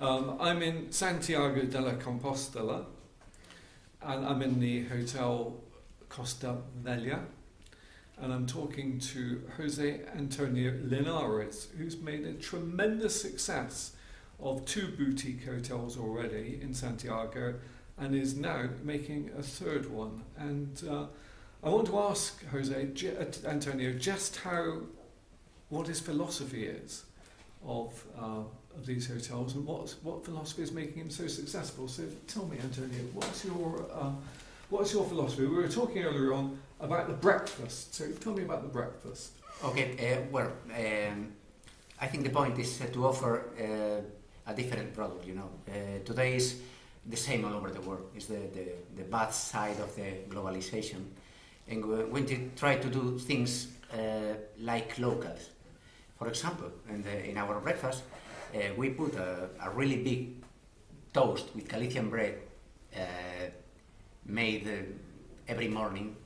I'm in Santiago de la Compostela, and I'm in the Hotel Costa Bella, and I'm talking to Jose Antonio Linares, who's made a tremendous success of 2 boutique hotels already in Santiago, and is now making a 3rd one. And I want to ask Jose Antonio just what his philosophy is of these hotels, and what philosophy is making him so successful. So tell me, Antonio, what's your philosophy? We were talking earlier on about the breakfast. So tell me about the breakfast. Okay. I think the point is to offer a different product. Today is the same all over the world. It's the bad side of the globalization, and when you try to do things like locals. For example, in our breakfast, we put a really big toast with Galician bread made every morning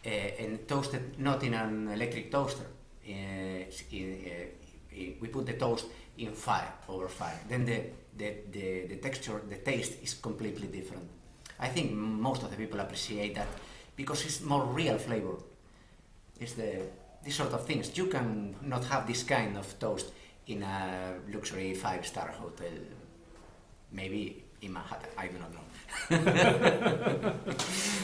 and toasted not in an electric toaster. We put the toast in over fire. Then the texture, the taste is completely different. I think most of the people appreciate that because it's more real flavor. It's these sort of things. You can not have this kind of toast in a luxury 5-star hotel. Maybe in Manhattan, I do not know.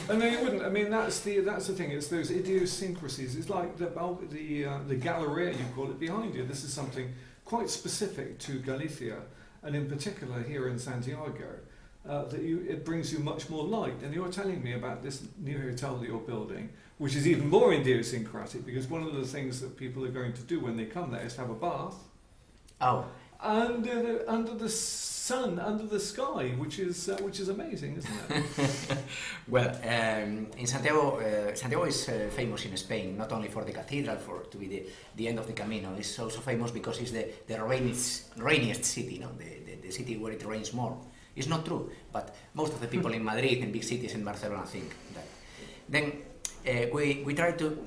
And no, you wouldn't. I mean, that's the thing. It's those idiosyncrasies. It's like the Galleria, you call it, behind you. This is something quite specific to Galicia, and in particular here in Santiago. It brings you much more light. And you're telling me about this new hotel that you're building, which is even more idiosyncratic, because one of the things that people are going to do when they come there is have a bath. Oh. Under the sun, under the sky, which is amazing, isn't it? Well, in Santiago is famous in Spain, not only for the cathedral, to be the end of the Camino. It's also famous because it's the rainiest city, the city where it rains more. It's not true, but most of the people in Madrid, in big cities, in Barcelona think that. Then we try to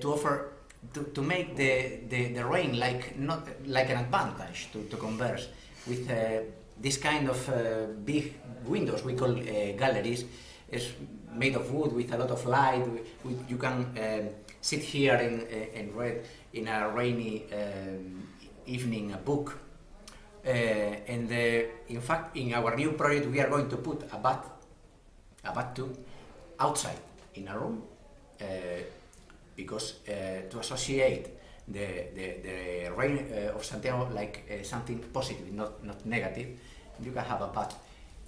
offer to make the rain not like an advantage to converse with this kind of big windows we call galleries. It's made of wood with a lot of light. You can sit here and read in a rainy evening a book. And in fact, in our new project, we are going to put a bath tub outside in a room, because to associate the rain of Santiago like something positive, not negative. You can have a bath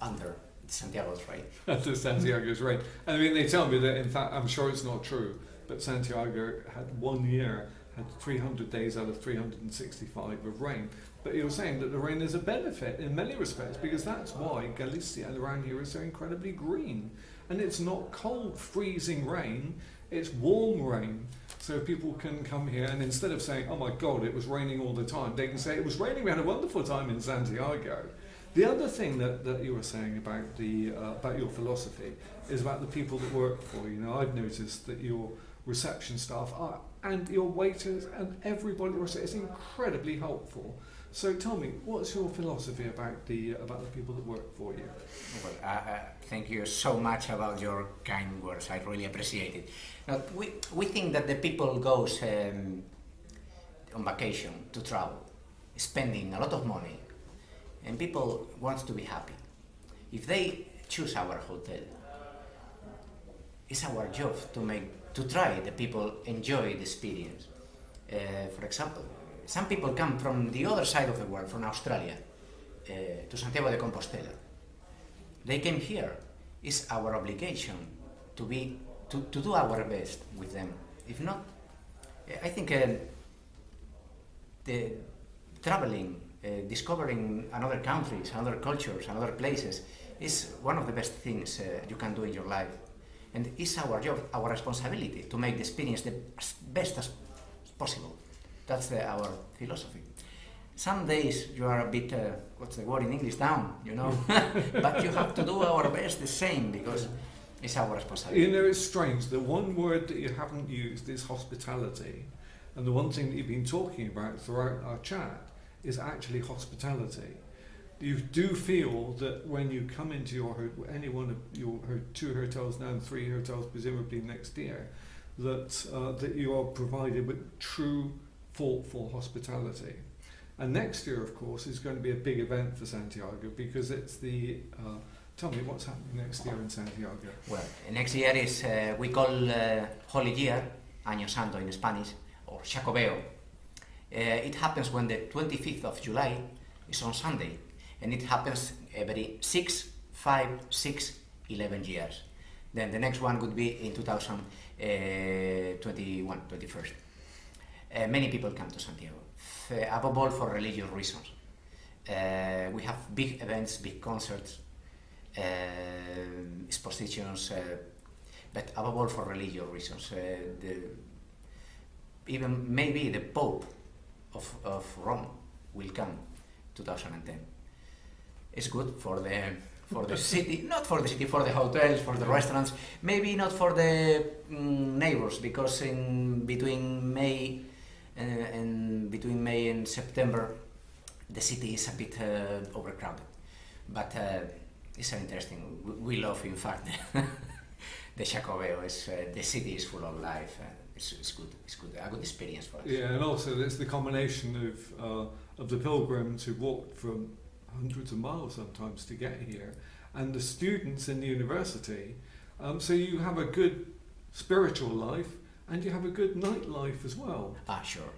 under Santiago's rain. Under Santiago's rain. I mean, they tell me that, in fact, I'm sure it's not true, but Santiago had 1 year, had 300 days out of 365 of rain. But you're saying that the rain is a benefit in many respects, because that's why Galicia around here is so incredibly green. And it's not cold, freezing rain, it's warm rain. So people can come here, and instead of saying, oh my God, it was raining all the time, they can say, it was raining, we had a wonderful time in Santiago. The other thing that you were saying about your philosophy is about the people that work for you. I've noticed that your reception staff and your waiters and everybody is incredibly helpful. So tell me, what's your philosophy about the people that work for you? Well, thank you so much about your kind words. I really appreciate it. Now, we think that the people goes on vacation to travel, spending a lot of money, and people want to be happy. If they choose our hotel, it's our job to try the people enjoy the experience. For example, some people come from the other side of the world, from Australia, to Santiago de Compostela. They came here. It's our obligation to do our best with them. If not, I think the traveling, discovering another countries, another cultures, another places is one of the best things you can do in your life. And it's our job, our responsibility to make the experience the best as possible. That's our philosophy. Some days you are a bit, what's the word in English, down, but you have to do our best the same, because it's our responsibility. It's strange. The one word that you haven't used is hospitality. And the one thing that you've been talking about throughout our chat is actually hospitality. you do feel that when you come into any one of your 2 hotels now and 3 hotels presumably next year, that you are provided with true, thoughtful hospitality. And next year, of course, is going to be a big event for Santiago because it's the. Tell me what's happening next year in Santiago. Well, next year is we call Holy Year, Año Santo in Spanish, or Xacobeo. It happens when the 25th of July is on Sunday, and it happens every 6, 5, 6, 11 years. Then the next one would be in 2021, 21st. Many people come to Santiago, above all for religious reasons. We have big events, big concerts, expositions, but above all for religious reasons. Even maybe the Pope of Rome will come 2010. It's good for the city, not for the city, for the hotels, for the restaurants, maybe not for the neighbors, because between May and September the city is a bit overcrowded. But it's interesting. We love, in fact, the Xacobeo. The city is full of life. It's good. It's good. A good experience for us. Yeah, and also it's the combination of the pilgrims who walked from hundreds of miles sometimes to get here, and the students in the university. So you have a good spiritual life, and you have a good nightlife as well. Sure.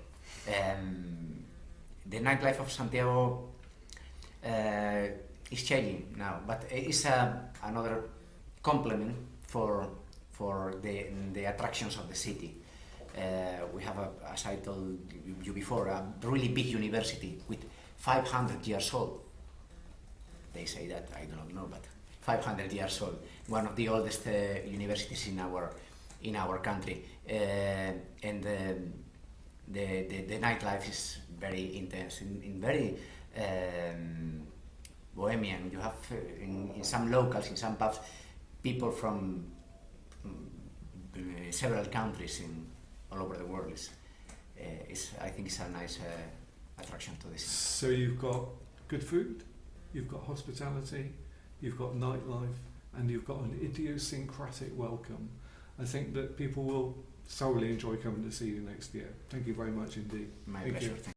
The nightlife of Santiago is changing now, but it's another complement for the attractions of the city. We have, as I told you before, a really big university with 500 years old. They say that, I don't know, but 500 years old. One of the oldest universities in our country, and the nightlife is very intense, in very bohemian. You have in some locals, in some pubs, people from several countries all over the world. I think it's a nice attraction to this. So you've got good food, you've got hospitality, you've got nightlife, and you've got an idiosyncratic welcome. I think that people will thoroughly enjoy coming to see you next year. Thank you very much indeed. My Thank pleasure. you.